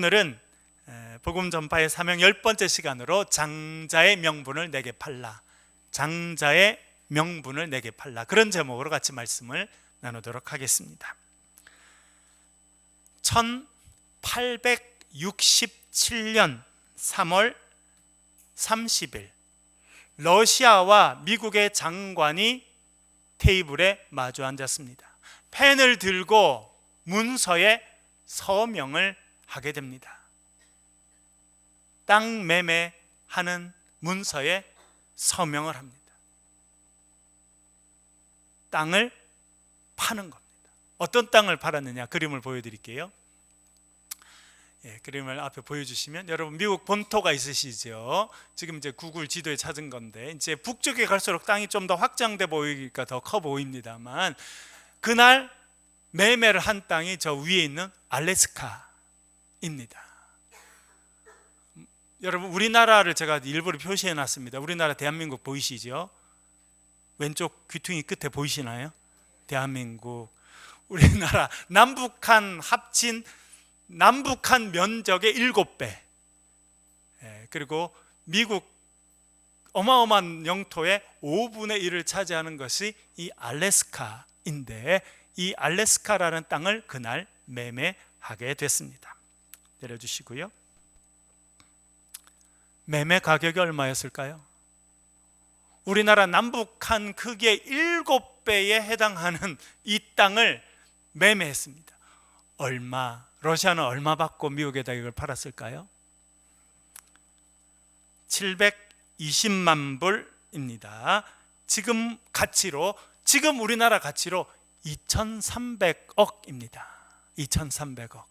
오늘은 복음 전파의 사명 10번째 시간으로 장자의 명분을 내게 팔라, 장자의 명분을 내게 팔라, 그런 제목으로 같이 말씀을 나누도록 하겠습니다. 1867년 3월 30일 러시아와 미국의 장관이 테이블에 마주 앉았습니다. 펜을 들고 문서에 서명을 하게 됩니다. 땅 매매하는 문서에 서명을 합니다. 땅을 파는 겁니다. 어떤 땅을 팔았느냐, 그림을 보여드릴게요. 그림을 앞에 보여주시면, 여러분 미국 본토가 있으시죠? 지금 이제 구글 지도에 찾은 건데, 이제 북쪽에 갈수록 땅이 좀 더 확장돼 보이니까 더 커 보입니다만, 그날 매매를 한 땅이 저 위에 있는 알래스카입니다. 여러분, 우리나라를 제가 일부러 표시해 놨습니다. 우리나라 대한민국 보이시죠? 왼쪽 귀퉁이 끝에 보이시나요? 대한민국. 우리나라 남북한 합친 남북한 면적의 7배, 그리고 미국 어마어마한 영토의 5분의 1을 차지하는 것이 이 알래스카인데, 이 알래스카라는 땅을 그날 매매하게 됐습니다. 내려주시고요. 매매 가격이 얼마였을까요? 우리나라 남북한 크기의 7배에 해당하는 이 땅을 매매했습니다. 얼마? 러시아는 얼마 받고 미국에다 이걸 팔았을까요? 720만 불입니다. 지금 가치로, 지금 우리나라 가치로 2,300억입니다. 2,300억.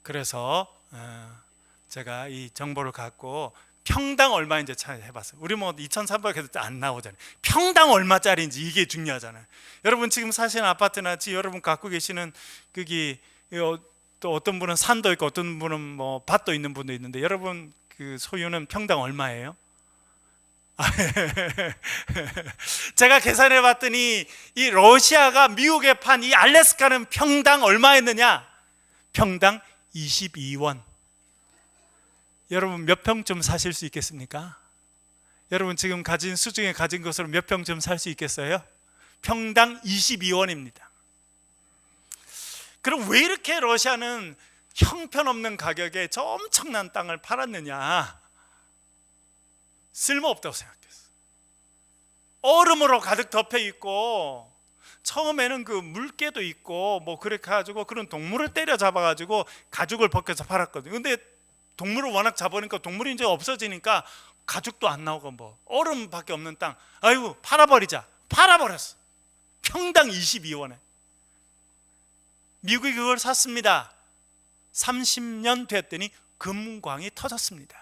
그래서 제가 이 정보를 갖고 평당 얼마인지 해봤어요. 우리 뭐 2,300억 해도 안 나오잖아요. 평당 얼마짜리인지 이게 중요하잖아요. 여러분 지금 사시는 아파트나 여러분 갖고 계시는 거기, 또 어떤 분은 산도 있고 어떤 분은 뭐 밭도 있는 분도 있는데, 여러분 그 소유는 평당 얼마예요? 제가 계산해 봤더니 이 러시아가 미국에 판 이 알래스카는 평당 얼마였느냐? 평당 22원. 여러분 몇 평쯤 사실 수 있겠습니까? 여러분 지금 가진 수중에 가진 것으로 몇 평쯤 살 수 있겠어요? 평당 22원입니다. 그럼 왜 이렇게 러시아는 형편없는 가격에 저 엄청난 땅을 팔았느냐? 쓸모없다고 생각했어요. 얼음으로 가득 덮여 있고, 처음에는 그 물개도 있고 뭐 그렇게 가지고 그런 동물을 때려 잡아가지고 가죽을 벗겨서 팔았거든요. 근데 동물을 워낙 잡으니까 동물이 이제 없어지니까 가죽도 안 나오고 뭐 얼음밖에 없는 땅, 아이고 팔아버리자. 팔아버렸어. 평당 22원에. 미국이 그걸 샀습니다. 30년 됐더니 금광이 터졌습니다.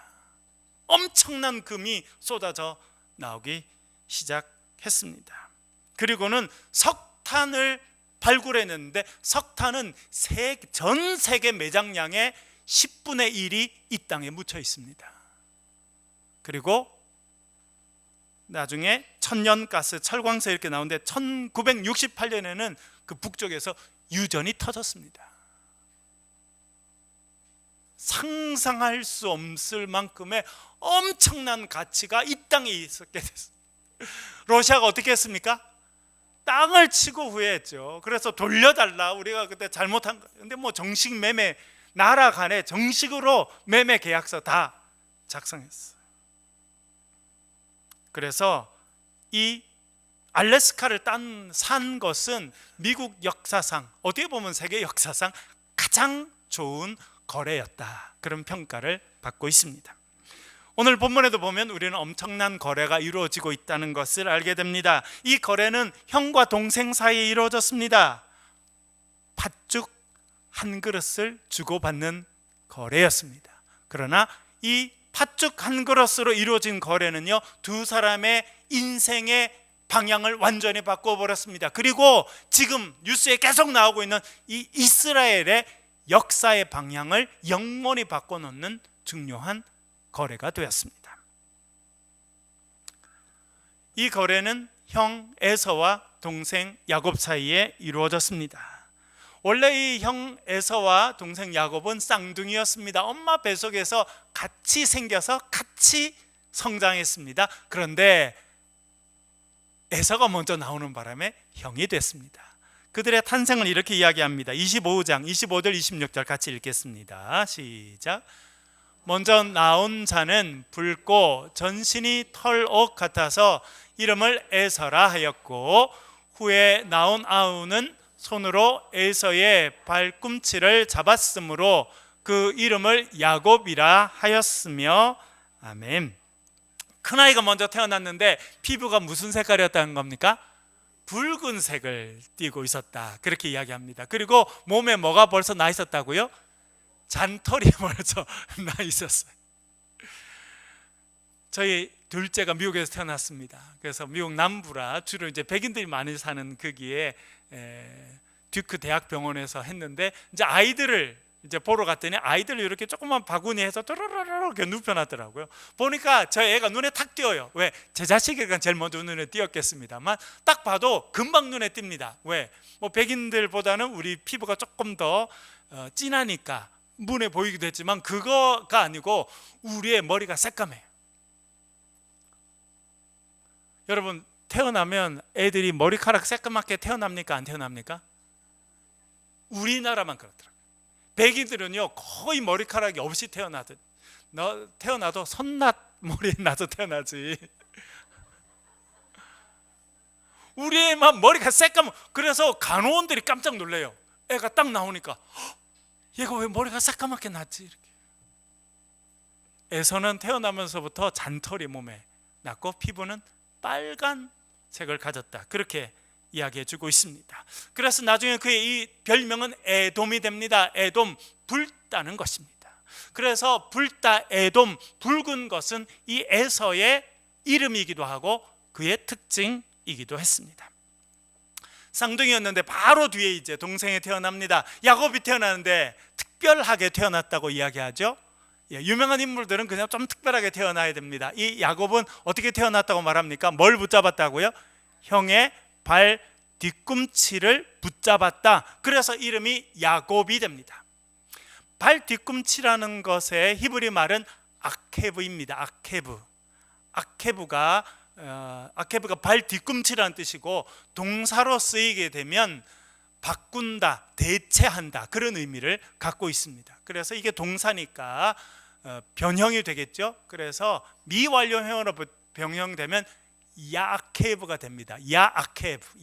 엄청난 금이 쏟아져 나오기 시작했습니다. 그리고는 석탄을 발굴해냈는데, 석탄은 전 세계 매장량의 10분의 1이 이 땅에 묻혀 있습니다. 그리고 나중에 천연가스, 철광석 이렇게 나오는데 1968년에는 그 북쪽에서 유전이 터졌습니다. 상상할 수 없을 만큼의 엄청난 가치가 이 땅에 있었게 됐어요. 러시아가 어떻게 했습니까? 땅을 치고 후회했죠. 그래서 돌려달라, 우리가 그때 잘못한 거예요. 근데 뭐 정식 매매, 나라 간에 정식으로 매매 계약서 다 작성했어요. 그래서 이 알래스카를 산 것은 미국 역사상, 어떻게 보면 세계 역사상 가장 좋은 거래였다, 그런 평가를 받고 있습니다. 오늘 본문에도 보면 우리는 엄청난 거래가 이루어지고 있다는 것을 알게 됩니다. 이 거래는 형과 동생 사이에 이루어졌습니다. 팥죽 한 그릇을 주고받는 거래였습니다. 그러나 이 팥죽 한 그릇으로 이루어진 거래는요, 두 사람의 인생의 방향을 완전히 바꿔버렸습니다. 그리고 지금 뉴스에 계속 나오고 있는 이 이스라엘의 역사의 방향을 영원히 바꿔놓는 중요한 거래가 되었습니다. 이 거래는 형 에서와 동생 야곱 사이에 이루어졌습니다. 원래 이 형 에서와 동생 야곱은 쌍둥이였습니다. 엄마 뱃속에서 같이 생겨서 같이 성장했습니다. 그런데 에서가 먼저 나오는 바람에 형이 됐습니다. 그들의 탄생을 이렇게 이야기합니다. 25장 25절 26절 같이 읽겠습니다. 시작. 먼저 나온 자는 붉고 전신이 털옷 같아서 이름을 에서라 하였고, 후에 나온 아우는 손으로 에서의 발꿈치를 잡았으므로 그 이름을 야곱이라 하였으며. 아멘. 큰아이가 먼저 태어났는데 피부가 무슨 색깔이었다는 겁니까? 붉은색을 띠고 있었다, 그렇게 이야기합니다. 그리고 몸에 뭐가 벌써 나 있었다고요? 잔털이 벌써 나 있었어요. 저희 둘째가 미국에서 태어났습니다. 그래서 미국 남부라 주로 이제 백인들이 많이 사는 거기에 듀크 대학병원에서 했는데, 이제 아이들을 이제 보러 갔더니 아이들을 이렇게 조그만 바구니 해서 또르르르 이렇게 눕혀놨더라고요. 보니까 저 애가 눈에 탁 띄어요. 왜? 제 자식이니까 제일 먼저 눈에 띄었겠습니다만 딱 봐도 금방 눈에 띕니다. 왜? 뭐 백인들보다는 우리 피부가 조금 더 진하니까 눈에 보이기도 했지만 그거가 아니고 우리의 머리가 새까매요. 여러분, 태어나면 애들이 머리카락 새까맣게 태어납니까? 안 태어납니까? 우리나라만 그렇더라고요. 백인들은요 거의 머리카락이 없이 태어나도 손낫 머리에 나서 태어나지. 우리 애만 머리가 새까매. 그래서 간호원들이 깜짝 놀래요. 애가 딱 나오니까 얘가 왜 머리가 새까맣게 났지? 이렇게. 에서는 태어나면서부터 잔털이 몸에 났고 피부는 빨간색을 가졌다, 그렇게 이야기해 주고 있습니다. 그래서 나중에 그의 이 별명은 에돔이 됩니다. 에돔, 붉다는 것입니다. 그래서 붉다, 에돔, 붉은 것은 이 에서의 이름이기도 하고 그의 특징이기도 했습니다. 쌍둥이였는데 바로 뒤에 이제 동생이 태어납니다. 야곱이 태어나는데 특별하게 태어났다고 이야기하죠. 유명한 인물들은 그냥 좀 특별하게 태어나야 됩니다. 이 야곱은 어떻게 태어났다고 말합니까? 뭘 붙잡았다고요? 형의 발 뒤꿈치를 붙잡았다. 그래서 이름이 야곱이 됩니다. 발 뒤꿈치라는 것의 히브리 말은 아케브입니다. 아케브가 발 뒤꿈치라는 뜻이고, 동사로 쓰이게 되면 바꾼다, 대체한다, 그런 의미를 갖고 있습니다. 그래서 이게 동사니까 변형이 되겠죠. 그래서 미완료형으로 변형되면 야아케브가 됩니다.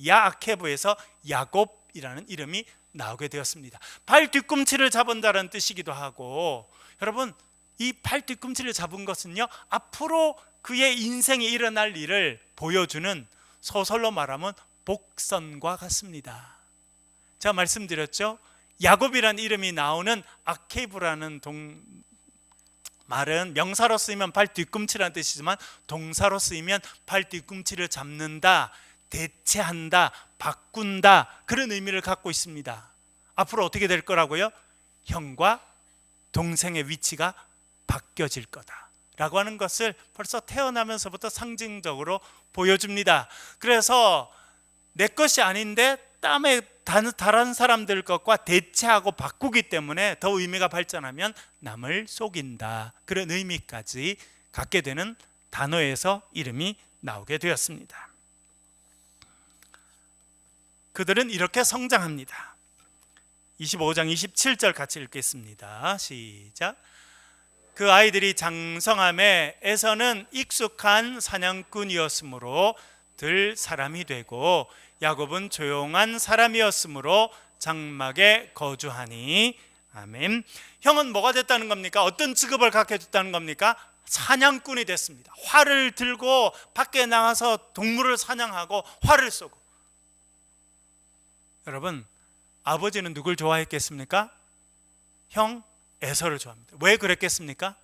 야아케브에서 야곱이라는 이름이 나오게 되었습니다. 발 뒤꿈치를 잡은다는 뜻이기도 하고, 여러분, 이 발 뒤꿈치를 잡은 것은요 앞으로 그의 인생에 일어날 일을 보여주는, 소설로 말하면 복선과 같습니다. 제가 말씀드렸죠. 야곱이라는 이름이 나오는 아케브라는 말은 명사로 쓰이면 발 뒤꿈치라는 뜻이지만 동사로 쓰이면 발 뒤꿈치를 잡는다, 대체한다, 바꾼다, 그런 의미를 갖고 있습니다. 앞으로 어떻게 될 거라고요? 형과 동생의 위치가 바뀌어질 거다 라고 하는 것을 벌써 태어나면서부터 상징적으로 보여줍니다. 그래서 내 것이 아닌데 다른 사람들 것과 대체하고 바꾸기 때문에 더 의미가 발전하면 남을 속인다, 그런 의미까지 갖게 되는 단어에서 이름이 나오게 되었습니다. 그들은 이렇게 성장합니다. 25장 27절 같이 읽겠습니다. 시작. 그 아이들이 장성함에 에서는 익숙한 사냥꾼이었으므로 들 사람이 되고, 야곱은 조용한 사람이었으므로 장막에 거주하니. 아멘. 형은 뭐가 됐다는 겁니까? 어떤 직업을 갖게 됐다는 겁니까? 사냥꾼이 됐습니다. 활을 들고 밖에 나가서 동물을 사냥하고 활을 쏘고. 여러분, 아버지는 누굴 좋아했겠습니까? 형 에서를 좋아합니다. 왜 그랬겠습니까?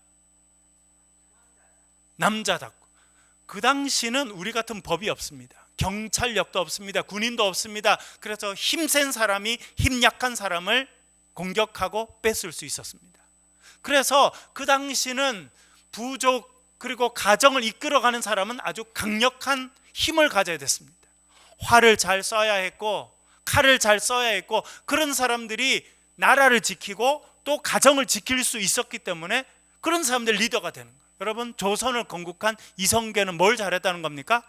남자답고. 그 당시는 우리 같은 법이 없습니다. 경찰력도 없습니다. 군인도 없습니다. 그래서 힘센 사람이 힘 약한 사람을 공격하고 뺏을 수 있었습니다. 그래서 그 당시는 부족 그리고 가정을 이끌어가는 사람은 아주 강력한 힘을 가져야 됐습니다. 활을 잘 쏴야 했고, 칼을 잘 써야 했고, 그런 사람들이 나라를 지키고 또 가정을 지킬 수 있었기 때문에 그런 사람들 리더가 되는 거예요. 여러분, 조선을 건국한 이성계는 뭘 잘했다는 겁니까?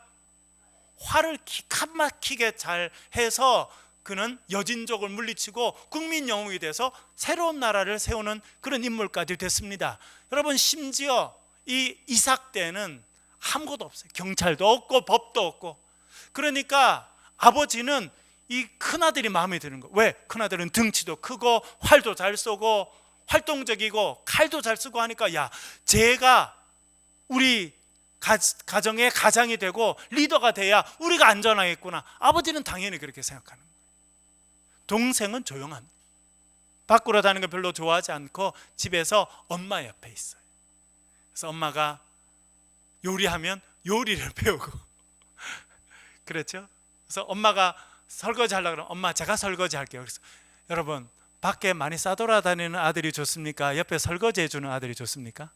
화를 기가 막히게 잘 해서 그는 여진족을 물리치고 국민 영웅이 돼서 새로운 나라를 세우는 그런 인물까지 됐습니다. 여러분, 심지어 이 이삭 때는 아무것도 없어요. 경찰도 없고 법도 없고. 그러니까 아버지는 이 큰아들이 마음에 드는 거예요. 왜? 큰아들은 등치도 크고 활도 잘 쏘고 활동적이고 칼도 잘 쓰고 하니까, 야, 쟤가 우리 가정의 가장이 되고 리더가 돼야 우리가 안전하겠구나. 아버지는 당연히 그렇게 생각하는 거예요. 동생은 조용합니다. 밖으로 다니는 걸 별로 좋아하지 않고 집에서 엄마 옆에 있어요. 그래서 엄마가 요리하면 요리를 배우고 그렇죠? 그래서 엄마가 설거지 하려고 그러면 엄마, 제가 설거지 할게요. 그래서 여러분, 밖에 많이 싸돌아다니는 아들이 좋습니까? 옆에 설거지 해주는 아들이 좋습니까?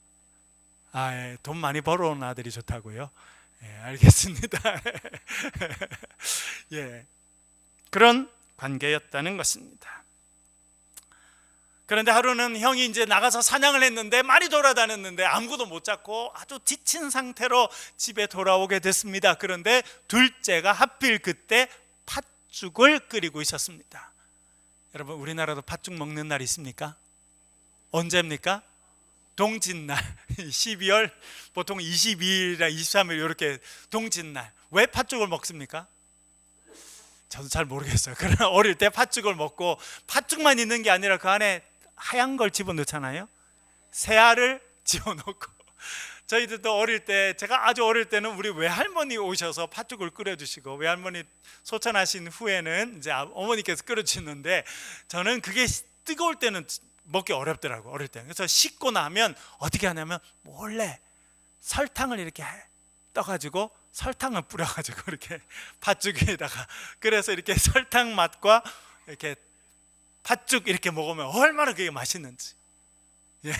돈 많이 벌어오는 아들이 좋다고요? 알겠습니다. 예, 그런 관계였다는 것입니다. 그런데 하루는 형이 이제 나가서 사냥을 했는데 많이 돌아다녔는데 아무것도 못 잡고 아주 지친 상태로 집에 돌아오게 됐습니다. 그런데 둘째가 하필 그때 팥죽을 끓이고 있었습니다. 여러분, 우리나라도 팥죽 먹는 날 있습니까? 언제입니까? 동짓날 12월 보통 22일이나 23일 이렇게 동짓날. 왜 팥죽을 먹습니까? 저도 잘 모르겠어요. 그러나 어릴 때 팥죽을 먹고, 팥죽만 있는 게 아니라 그 안에 하얀 걸 집어넣잖아요. 새알을 집어넣고. 저희들도 어릴 때, 제가 아주 어릴 때는 우리 외할머니 오셔서 팥죽을 끓여주시고, 외할머니 소천하신 후에는 이제 어머니께서 끓여주시는데, 저는 그게 뜨거울 때는 먹기 어렵더라고, 어릴 때. 그래서 씻고 나면 어떻게 하냐면 몰래 설탕을 이렇게 떠가지고 설탕을 뿌려가지고 이렇게 팥죽 위에다가, 그래서 이렇게 설탕 맛과 이렇게 팥죽 이렇게 먹으면 얼마나 그게 맛있는지. 예,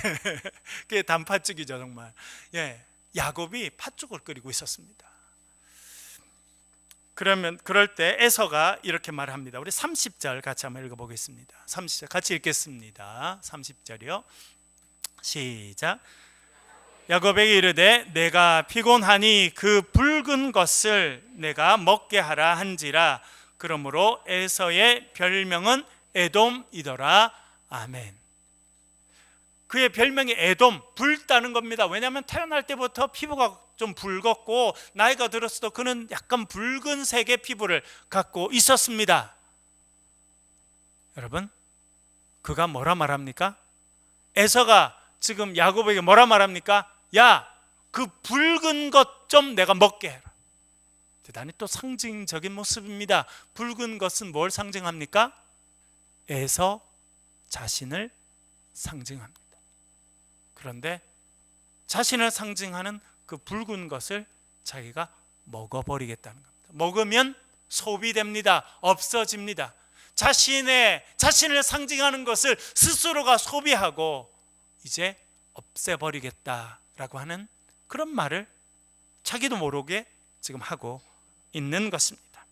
그게 단팥죽이죠, 정말. 예, 야곱이 팥죽을 끓이고 있었습니다. 그럴 때 에서가 이렇게 말합니다. 우리 30절 같이 한번 읽어보겠습니다. 30절 같이 읽겠습니다. 30절이요. 시작. 야곱에게 이르되 내가 피곤하니 그 붉은 것을 내가 먹게 하라 한지라. 그러므로 에서의 별명은 에돔이더라. 아멘. 그의 별명이 에돔, 붉다는 겁니다. 왜냐하면 태어날 때부터 피부가 좀 붉었고 나이가 들었어도 그는 약간 붉은색의 피부를 갖고 있었습니다. 여러분, 그가 뭐라 말합니까? 에서가 지금 야곱에게 뭐라 말합니까? 야, 그 붉은 것 좀 내가 먹게 해라. 대단히 또 상징적인 모습입니다. 붉은 것은 뭘 상징합니까? 에서 자신을 상징합니다. 그런데 자신을 상징하는 그 붉은 것을 자기가 먹어버리겠다는 겁니다. 먹으면 소비됩니다. 없어집니다. 자신을 상징하는 것을 스스로가 소비하고 이제 없애버리겠다라고 하는 그런 말을 자기도 모르게 지금 하고 있는 것입니다.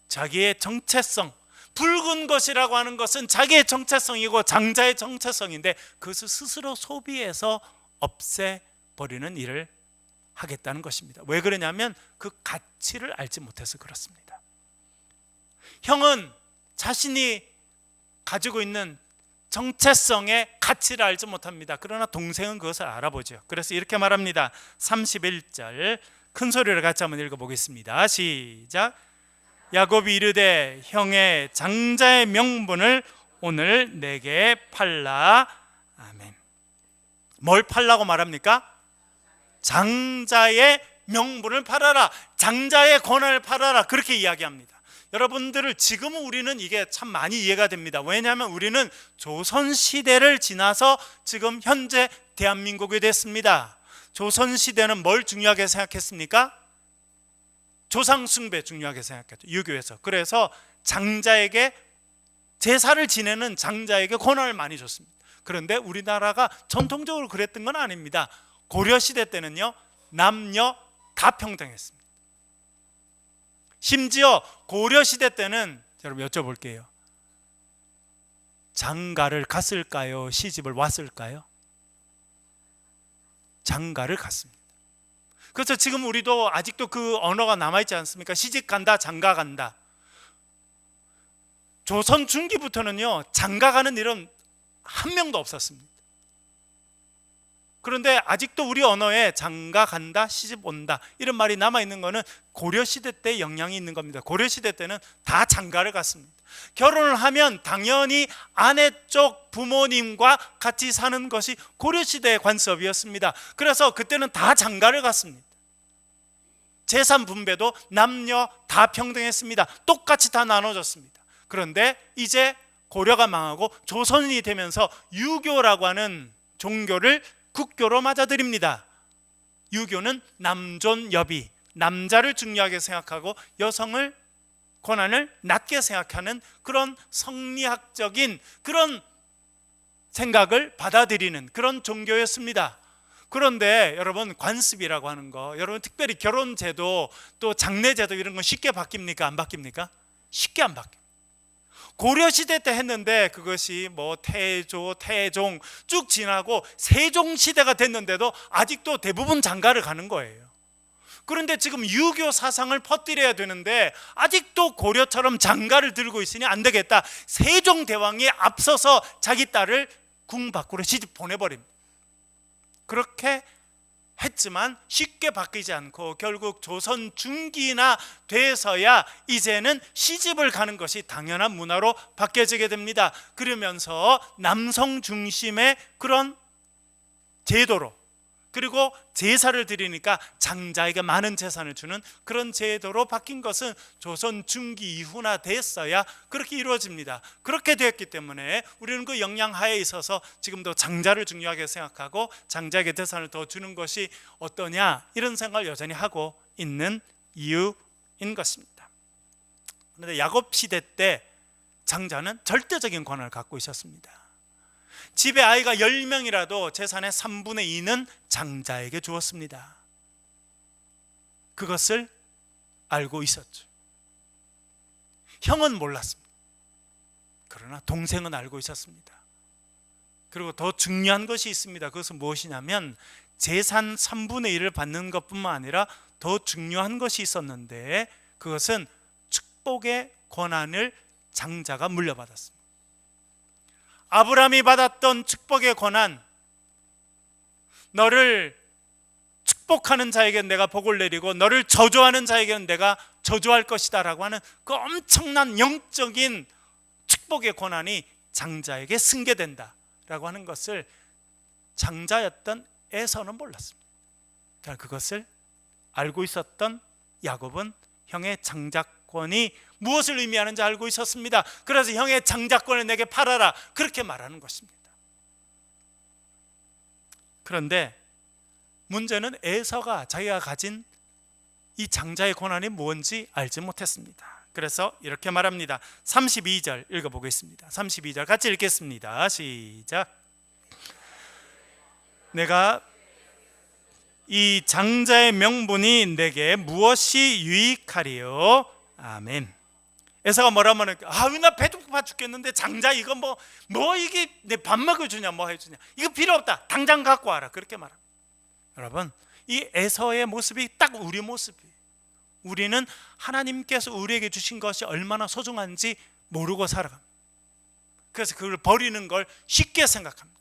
자기의 정체성, 붉은 것이라고 하는 것은 자기의 정체성이고 장자의 정체성인데 그것을 스스로 소비해서 없애버리는 일을 하겠다는 것입니다. 왜 그러냐면 그 가치를 알지 못해서 그렇습니다. 형은 자신이 가지고 있는 정체성의 가치를 알지 못합니다. 그러나 동생은 그것을 알아보죠. 그래서 이렇게 말합니다. 31절 큰 소리로 같이 한번 읽어보겠습니다. 시작. 야곱이 이르되 형의 장자의 명분을 오늘 내게 팔라. 아멘. 뭘 팔라고 말합니까? 장자의 명분을 팔아라. 장자의 권한을 팔아라. 그렇게 이야기합니다. 여러분들을 지금은 우리는 이게 참 많이 이해가 됩니다. 왜냐하면 우리는 조선시대를 지나서 지금 현재 대한민국이 됐습니다. 조선시대는 뭘 중요하게 생각했습니까? 조상숭배 중요하게 생각했죠. 유교에서. 그래서 장자에게 제사를 지내는 장자에게 권한을 많이 줬습니다. 그런데 우리나라가 전통적으로 그랬던 건 아닙니다. 고려시대 때는요 남녀 다 평등했습니다. 심지어 고려시대 때는 여러분 여쭤볼게요. 장가를 갔을까요? 시집을 왔을까요? 장가를 갔습니다. 그래서 지금 우리도 아직도 그 언어가 남아있지 않습니까? 시집 간다, 장가 간다. 조선 중기부터는요, 장가 가는 일은 한 명도 없었습니다. 그런데 아직도 우리 언어에 장가 간다, 시집 온다 이런 말이 남아있는 것은 고려시대 때 영향이 있는 겁니다. 고려시대 때는 다 장가를 갔습니다. 결혼을 하면 당연히 아내 쪽 부모님과 같이 사는 것이 고려시대의 관습이었습니다. 그래서 그때는 다 장가를 갔습니다. 재산 분배도 남녀 다 평등했습니다. 똑같이 다 나눠졌습니다. 그런데 이제 고려가 망하고 조선이 되면서 유교라고 하는 종교를 국교로 맞아들입니다. 유교는 남존여비, 남자를 중요하게 생각하고 여성을 권한을 낮게 생각하는 그런 성리학적인 그런 생각을 받아들이는 그런 종교였습니다. 그런데 여러분, 관습이라고 하는 거, 여러분 특별히 결혼제도 또 장례제도 이런 건 쉽게 바뀝니까? 안 바뀝니까? 쉽게 안 바뀝니다. 고려시대 때 했는데 그것이 뭐 태조, 태종 쭉 지나고 세종시대가 됐는데도 아직도 대부분 장가를 가는 거예요. 그런데 지금 유교 사상을 퍼뜨려야 되는데 아직도 고려처럼 장가를 들고 있으니 안 되겠다. 세종대왕이 앞서서 자기 딸을 궁 밖으로 시집 보내버립니다. 그렇게 했지만 쉽게 바뀌지 않고 결국 조선 중기나 돼서야 이제는 시집을 가는 것이 당연한 문화로 바뀌어지게 됩니다. 그러면서 남성 중심의 그런 제도로, 그리고 제사를 드리니까 장자에게 많은 재산을 주는 그런 제도로 바뀐 것은 조선 중기 이후나 됐어야 그렇게 이루어집니다. 그렇게 되었기 때문에 우리는 그 영향하에 있어서 지금도 장자를 중요하게 생각하고 장자에게 재산을 더 주는 것이 어떠냐 이런 생각을 여전히 하고 있는 이유인 것입니다. 그런데 야곱 시대 때 장자는 절대적인 권한을 갖고 있었습니다. 집에 아이가 10명이라도 재산의 3분의 2는 장자에게 주었습니다. 그것을 알고 있었죠. 형은 몰랐습니다. 그러나 동생은 알고 있었습니다. 그리고 더 중요한 것이 있습니다. 그것은 무엇이냐면 재산 3분의 1을 받는 것뿐만 아니라 더 중요한 것이 있었는데 그것은 축복의 권한을 장자가 물려받았습니다. 아브라함이 받았던 축복의 권한, 너를 축복하는 자에게는 내가 복을 내리고 너를 저주하는 자에게는 내가 저주할 것이다 라고 하는 그 엄청난 영적인 축복의 권한이 장자에게 승계된다 라고 하는 것을 장자였던 에서는 몰랐습니다. 그러나 그것을 알고 있었던 야곱은 형의 장자권이 무엇을 의미하는지 알고 있었습니다. 그래서 형의 장자권을 내게 팔아라 그렇게 말하는 것입니다. 그런데 문제는 에서가 자기가 가진 이 장자의 권한이 뭔지 알지 못했습니다. 그래서 이렇게 말합니다. 32절 읽어보겠습니다. 32절 같이 읽겠습니다. 시작. 내가 이 장자의 명분이 내게 무엇이 유익하리요? 아멘. 에서가 뭐라고 하니까 나 배고파 죽겠는데 장자 이거 뭐 이게 내 밥 먹여주냐 뭐 해주냐 이거 필요 없다 당장 갖고 와라 그렇게 말합니다. 여러분, 이 에서의 모습이 딱 우리 모습이에요. 우리는 하나님께서 우리에게 주신 것이 얼마나 소중한지 모르고 살아갑니다. 그래서 그걸 버리는 걸 쉽게 생각합니다.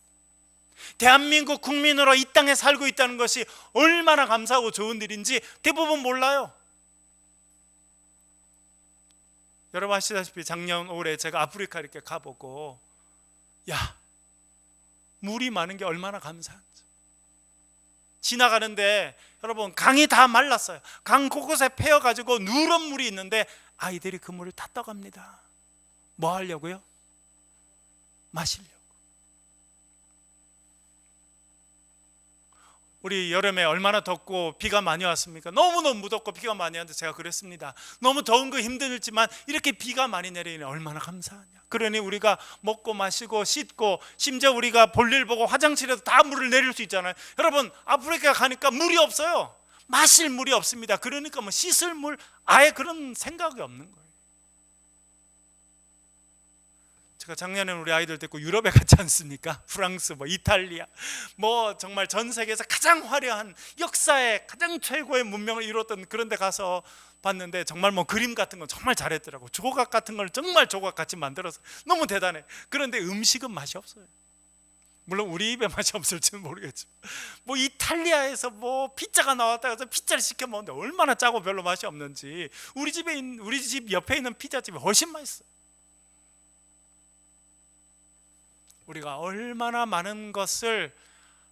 대한민국 국민으로 이 땅에 살고 있다는 것이 얼마나 감사하고 좋은 일인지 대부분 몰라요. 여러분 아시다시피 작년 올해 제가 아프리카 이렇게 가보고 물이 많은 게 얼마나 감사한지. 지나가는데 여러분 강이 다 말랐어요. 강 곳곳에 패여가지고 누런 물이 있는데 아이들이 그 물을 다 떠갑니다. 뭐 하려고요? 마시려고. 우리 여름에 얼마나 덥고 비가 많이 왔습니까? 너무너무 덥고 비가 많이 왔는데 제가 그랬습니다. 너무 더운 거 힘들지만 이렇게 비가 많이 내리니 얼마나 감사하냐. 그러니 우리가 먹고 마시고 씻고 심지어 우리가 볼일 보고 화장실에도 다 물을 내릴 수 있잖아요. 여러분 아프리카 가니까 물이 없어요. 마실 물이 없습니다. 그러니까 뭐 씻을 물 아예 그런 생각이 없는 거예요. 제가 작년에 우리 아이들 데리고 유럽에 갔지 않습니까? 프랑스, 뭐 이탈리아, 뭐 정말 전 세계에서 가장 화려한 역사의 가장 최고의 문명을 이뤘던 그런 데 가서 봤는데 정말 뭐 그림 같은 건 정말 잘했더라고. 조각 같은 걸 정말 조각같이 만들어서 너무 대단해. 그런데 음식은 맛이 없어요. 물론 우리 입에 맛이 없을지는 모르겠지만, 뭐 이탈리아에서 뭐 피자가 나왔다 해서 피자를 시켜 먹는데 얼마나 짜고 별로 맛이 없는지 우리 집 옆에 있는 피자집이 훨씬 맛있어요. 우리가 얼마나 많은 것을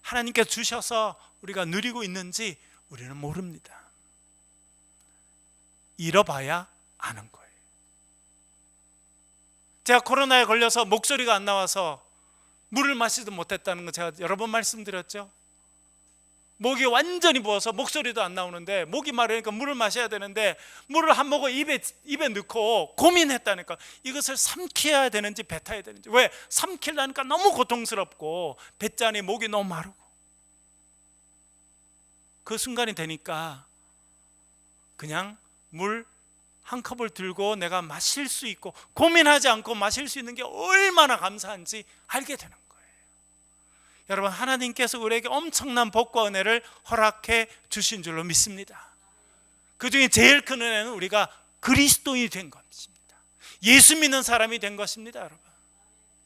하나님께 주셔서 우리가 누리고 있는지 우리는 모릅니다. 잃어봐야 아는 거예요. 제가 코로나에 걸려서 목소리가 안 나와서 물을 마시도 못했다는 거 제가 여러 번 말씀드렸죠. 목이 완전히 부어서 목소리도 안 나오는데, 목이 마르니까 물을 마셔야 되는데 물을 한 모금 입에 넣고 고민했다니까. 이것을 삼켜야 되는지 뱉어야 되는지. 왜? 삼키려니까 너무 고통스럽고 뱉자니 목이 너무 마르고. 그 순간이 되니까 그냥 물 한 컵을 들고 내가 마실 수 있고 고민하지 않고 마실 수 있는 게 얼마나 감사한지 알게 되는 거예요. 여러분, 하나님께서 우리에게 엄청난 복과 은혜를 허락해 주신 줄로 믿습니다. 그 중에 제일 큰 은혜는 우리가 그리스도인이 된 것입니다. 예수 믿는 사람이 된 것입니다. 여러분,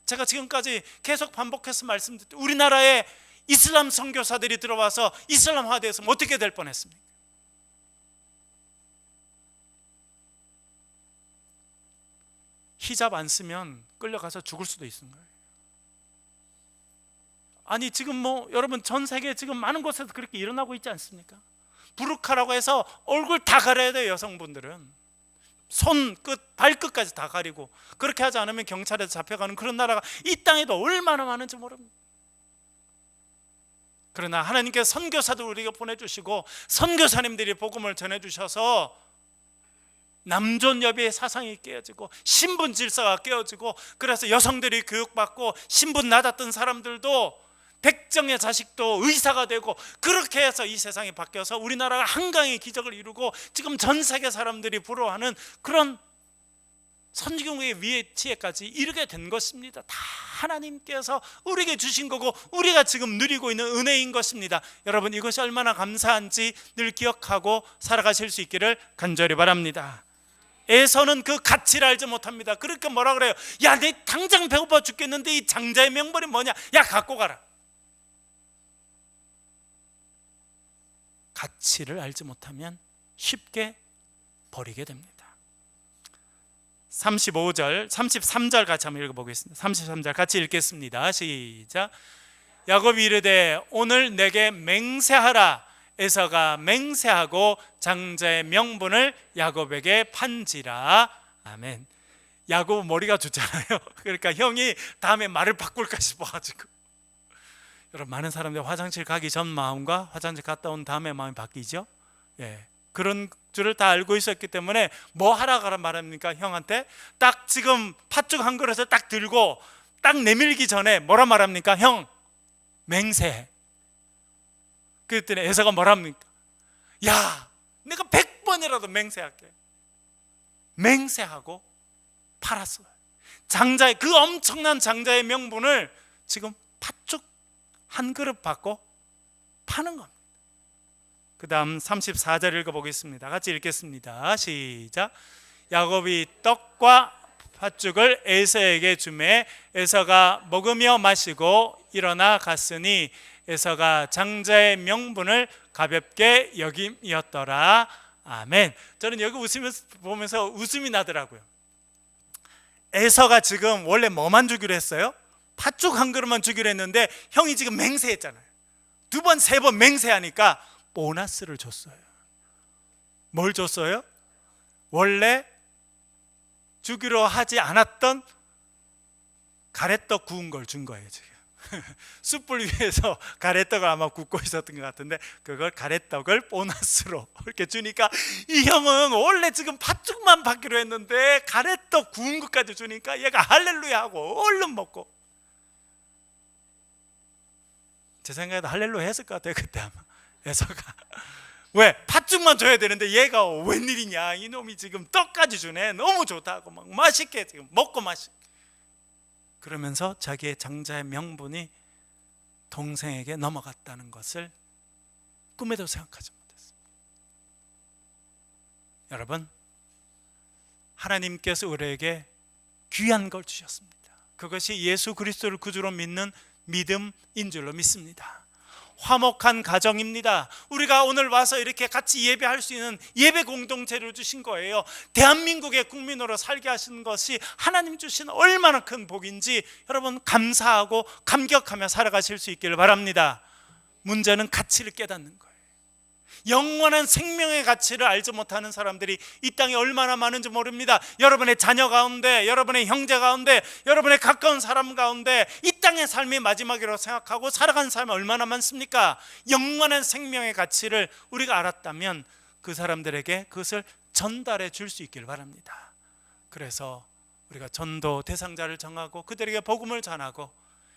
제가 지금까지 계속 반복해서 말씀드렸죠. 우리나라에 이슬람 선교사들이 들어와서 이슬람화되었으면 어떻게 될 뻔했습니까? 히잡 안 쓰면 끌려가서 죽을 수도 있는 거예요. 아니 지금 뭐 여러분 전 세계 지금 많은 곳에서 그렇게 일어나고 있지 않습니까? 부르카라고 해서 얼굴 다 가려야 돼요. 여성분들은 손끝 발끝까지 다 가리고, 그렇게 하지 않으면 경찰에 잡혀가는 그런 나라가 이 땅에도 얼마나 많은지 모릅니다. 그러나 하나님께서 선교사들 우리가 보내주시고 선교사님들이 복음을 전해주셔서 남존 여비의 사상이 깨어지고 신분 질서가 깨어지고, 그래서 여성들이 교육받고 신분 낮았던 사람들도 백정의 자식도 의사가 되고, 그렇게 해서 이 세상이 바뀌어서 우리나라가 한강의 기적을 이루고 지금 전 세계 사람들이 부러워하는 그런 선지국의 위치에까지 이르게 된 것입니다. 다 하나님께서 우리에게 주신 거고 우리가 지금 누리고 있는 은혜인 것입니다. 여러분, 이것이 얼마나 감사한지 늘 기억하고 살아가실 수 있기를 간절히 바랍니다. 에서는 그 가치를 알지 못합니다. 그러니까 뭐라 그래요? 야, 내 당장 배고파 죽겠는데 이 장자의 명분이 뭐냐? 야, 갖고 가라. 가치를 알지 못하면 쉽게 버리게 됩니다. 35절, 33절 같이 한번 읽어보겠습니다. 33절 같이 읽겠습니다. 시작. 야곱이 이르되 오늘 내게 맹세하라. 에서가 맹세하고 장자의 명분을 야곱에게 판지라. 아멘. 야곱은 머리가 좋잖아요. 그러니까 형이 다음에 말을 바꿀까 싶어가지고. 여러분, 많은 사람들이 화장실 가기 전 마음과 화장실 갔다 온 다음에 마음이 바뀌죠. 예, 그런 줄을 다 알고 있었기 때문에 뭐 하라고 말합니까? 형한테 딱 지금 팥죽 한 그릇을 딱 들고 딱 내밀기 전에 뭐라 말합니까? 형, 맹세해. 그랬더니 에서가 뭐랍니까? 야, 내가 100번이라도 맹세할게. 맹세하고 팔았어요. 장자의 그 엄청난 장자의 명분을 지금 팥죽 한 그릇 받고 파는 겁니다. 그 다음 34절 읽어보겠습니다. 같이 읽겠습니다. 시작. 야곱이 떡과 팥죽을 에서에게 주매 에서가 먹으며 마시고 일어나 갔으니 에서가 장자의 명분을 가볍게 여김이었더라. 아멘. 저는 여기 보면서 웃음이 나더라고요. 에서가 지금 원래 뭐만 주기로 했어요? 팥죽 한 그릇만 주기로 했는데 형이 지금 맹세했잖아요. 2번, 3번 맹세하니까 보너스를 줬어요. 뭘 줬어요? 원래 주기로 하지 않았던 가래떡 구운 걸 준 거예요. 지금 숯불 위에서 가래떡을 아마 굽고 있었던 것 같은데 그걸 가래떡을 보너스로 이렇게 주니까 이 형은 원래 지금 팥죽만 받기로 했는데 가래떡 구운 것까지 주니까 얘가 할렐루야 하고 얼른 먹고, 제 생각에도 할렐루야 했을 것 같아요. 그때 아마 에서가 왜? 팥죽만 줘야 되는데 얘가 웬일이냐, 이놈이 지금 떡까지 주네, 너무 좋다고 막 맛있게 지금 먹고 마시. 그러면서 자기의 장자의 명분이 동생에게 넘어갔다는 것을 꿈에도 생각하지 못했습니다. 여러분, 하나님께서 우리에게 귀한 걸 주셨습니다. 그것이 예수 그리스도를 구주로 믿는 믿음인 줄로 믿습니다. 화목한 가정입니다. 우리가 오늘 와서 이렇게 같이 예배할 수 있는 예배 공동체를 주신 거예요. 대한민국의 국민으로 살게 하시는 것이 하나님 주신 얼마나 큰 복인지 여러분 감사하고 감격하며 살아가실 수 있기를 바랍니다. 문제는 가치를 깨닫는 거예요. 영원한 생명의 가치를 알지 못하는 사람들이 이 땅에 얼마나 많은지 모릅니다. 여러분의 자녀 가운데, 여러분의 형제 가운데, 여러분의 가까운 사람 가운데 이 땅의 삶이 마지막이라고 생각하고 살아가는 사람이 얼마나 많습니까? 영원한 생명의 가치를 우리가 알았다면 그 사람들에게 그것을 전달해 줄 수 있기를 바랍니다. 그래서 우리가 전도 대상자를 정하고 그들에게 복음을 전하고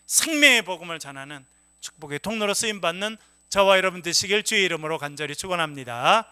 생명의 복음을 전하는 축복의 통로로 쓰임받는 저와 여러분 되시길 주의 이름으로 간절히 축원합니다.